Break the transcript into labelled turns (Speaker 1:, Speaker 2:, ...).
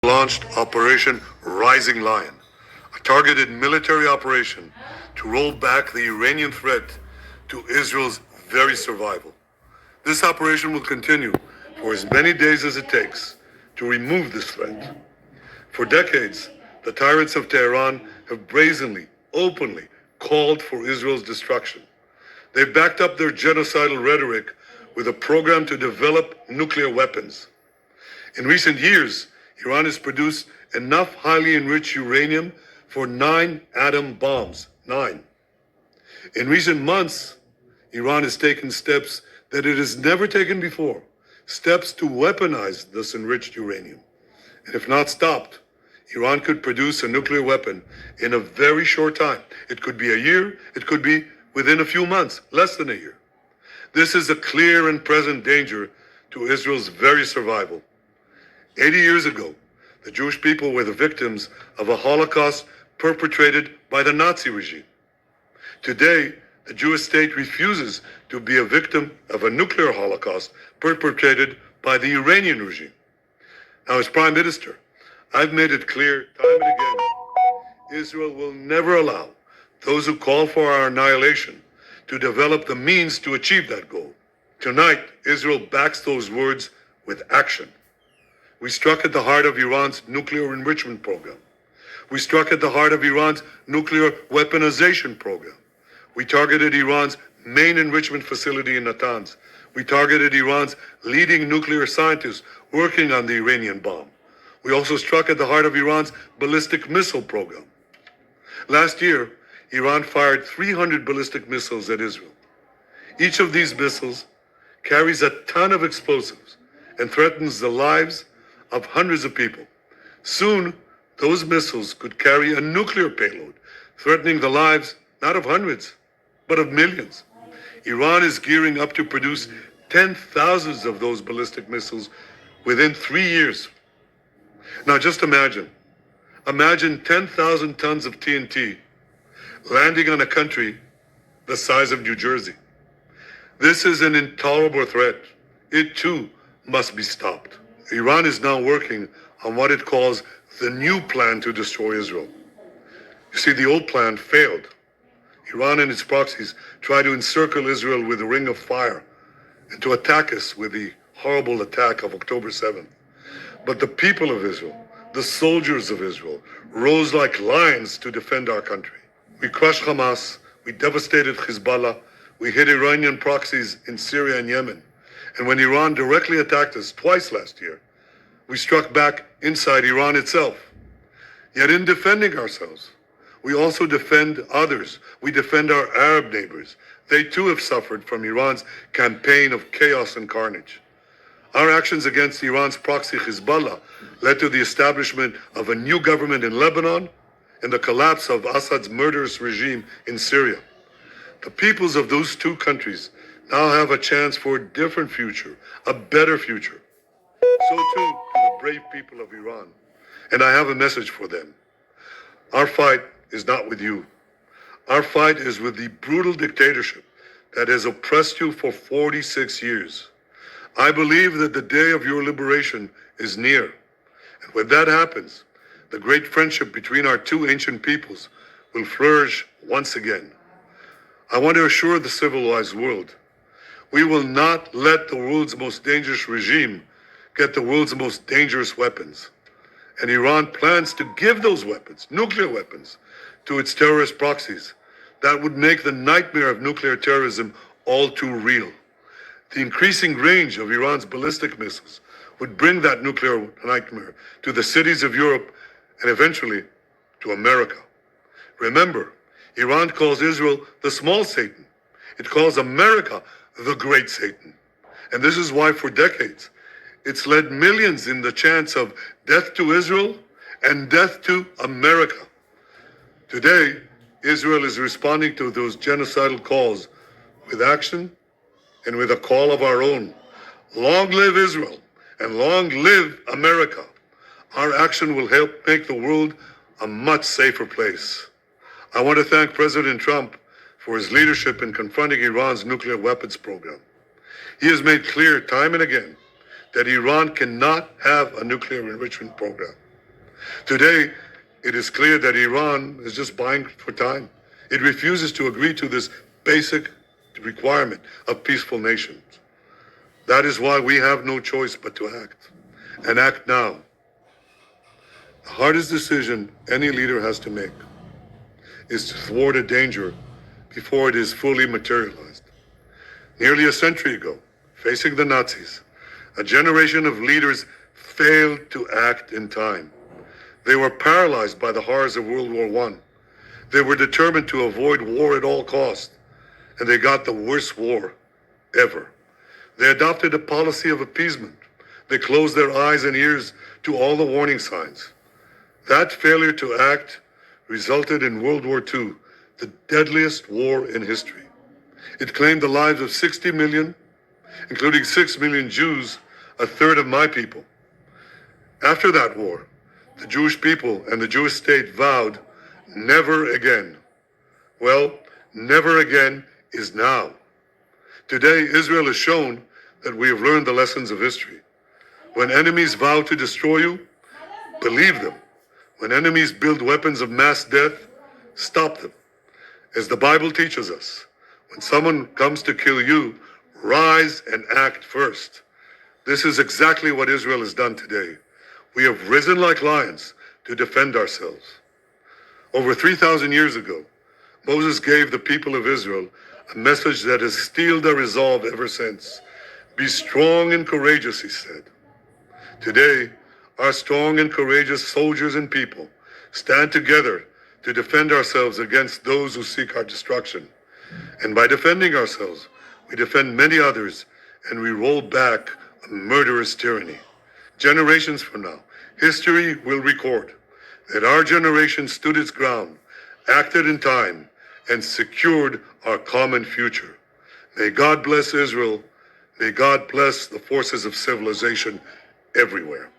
Speaker 1: launched Operation Rising Lion, a targeted military operation to roll back the Iranian threat to Israel's very survival. This operation will continue for as many days as it takes to remove this threat. For decades, the tyrants of Tehran have brazenly, openly called for Israel's destruction. They've backed up their genocidal rhetoric with a program to develop nuclear weapons. In recent years, Iran has produced enough highly enriched uranium for 9 atom bombs. 9. In recent months, Iran has taken steps that it has never taken before, steps to weaponize this enriched uranium. And if not stopped, Iran could produce a nuclear weapon in a very short time. It could be a year, it could be within a few months, less than a year. This is a clear and present danger to Israel's very survival. 80 years ago, the Jewish people were the victims of a Holocaust perpetrated by the Nazi regime. Today, the Jewish state refuses to be a victim of a nuclear Holocaust perpetrated by the Iranian regime. Now, as Prime Minister, I've made it clear time and again, Israel will never allow those who call for our annihilation to develop the means to achieve that goal. Tonight, Israel backs those words with action. We struck at the heart of Iran's nuclear enrichment program. We struck at the heart of Iran's nuclear weaponization program. We targeted Iran's main enrichment facility in Natanz. We targeted Iran's leading nuclear scientists working on the Iranian bomb. We also struck at the heart of Iran's ballistic missile program. Last year, Iran fired 300 ballistic missiles at Israel. Each of these missiles carries a ton of explosives and threatens the lives of hundreds of people. Soon, those missiles could carry a nuclear payload, threatening the lives not of hundreds, but of millions. Iran is gearing up to produce 10,000s of those ballistic missiles within 3 years. Now just imagine 10,000 tons of TNT landing on a country the size of New Jersey. This is an intolerable threat. It too must be stopped. Iran is now working on what it calls the new plan to destroy Israel. You see, the old plan failed. Iran and its proxies tried to encircle Israel with a ring of fire and to attack us with the horrible attack of October 7th. But the people of Israel, the soldiers of Israel, rose like lions to defend our country. We crushed Hamas, we devastated Hezbollah, we hit Iranian proxies in Syria and Yemen. And when Iran directly attacked us twice last year, we struck back inside Iran itself. Yet in defending ourselves, we also defend others. We defend our Arab neighbors. They too have suffered from Iran's campaign of chaos and carnage. Our actions against Iran's proxy Hezbollah led to the establishment of a new government in Lebanon and the collapse of Assad's murderous regime in Syria. The peoples of those two countries now have a chance for a different future, a better future. So too to the brave people of Iran. And I have a message for them. Our fight is not with you. Our fight is with the brutal dictatorship that has oppressed you for 46 years. I believe that the day of your liberation is near. And when that happens, the great friendship between our two ancient peoples will flourish once again. I want to assure the civilized world, we will not let the world's most dangerous regime get the world's most dangerous weapons. And Iran plans to give those weapons, nuclear weapons, to its terrorist proxies. That would make the nightmare of nuclear terrorism all too real. The increasing range of Iran's ballistic missiles would bring that nuclear nightmare to the cities of Europe and eventually to America. Remember, Iran calls Israel the small Satan. It calls America the great Satan. And this is why for decades, it's led millions in the chants of death to Israel and death to America. Today, Israel is responding to those genocidal calls with action and with a call of our own. Long live Israel and long live America. Our action will help make the world a much safer place. I want to thank President Trump for his leadership in confronting Iran's nuclear weapons program. He has made clear time and again that Iran cannot have a nuclear enrichment program. Today, it is clear that Iran is just buying for time. It refuses to agree to this basic requirement of peaceful nations. That is why we have no choice but to act, and act now. The hardest decision any leader has to make is to thwart a danger before it is fully materialized. Nearly a century ago, facing the Nazis, a generation of leaders failed to act in time. They were paralyzed by the horrors of World War I. They were determined to avoid war at all costs, and they got the worst war ever. They adopted a policy of appeasement. They closed their eyes and ears to all the warning signs. That failure to act resulted in World War II, the deadliest war in history. It claimed the lives of 60 million, including 6 million Jews, a third of my people. After that war, the Jewish people and the Jewish state vowed, never again. Well, never again is now. Today, Israel has shown that we have learned the lessons of history. When enemies vow to destroy you, believe them. When enemies build weapons of mass death, stop them. As the Bible teaches us, when someone comes to kill you, rise and act first. This is exactly what Israel has done today. We have risen like lions to defend ourselves. Over 3,000 years ago, Moses gave the people of Israel a message that has steeled their resolve ever since. Be strong and courageous, he said. Today, our strong and courageous soldiers and people stand together to defend ourselves against those who seek our destruction. And by defending ourselves, we defend many others, and we roll back a murderous tyranny. Generations from now, history will record that our generation stood its ground, acted in time, and secured our common future. May God bless Israel. May God bless the forces of civilization everywhere.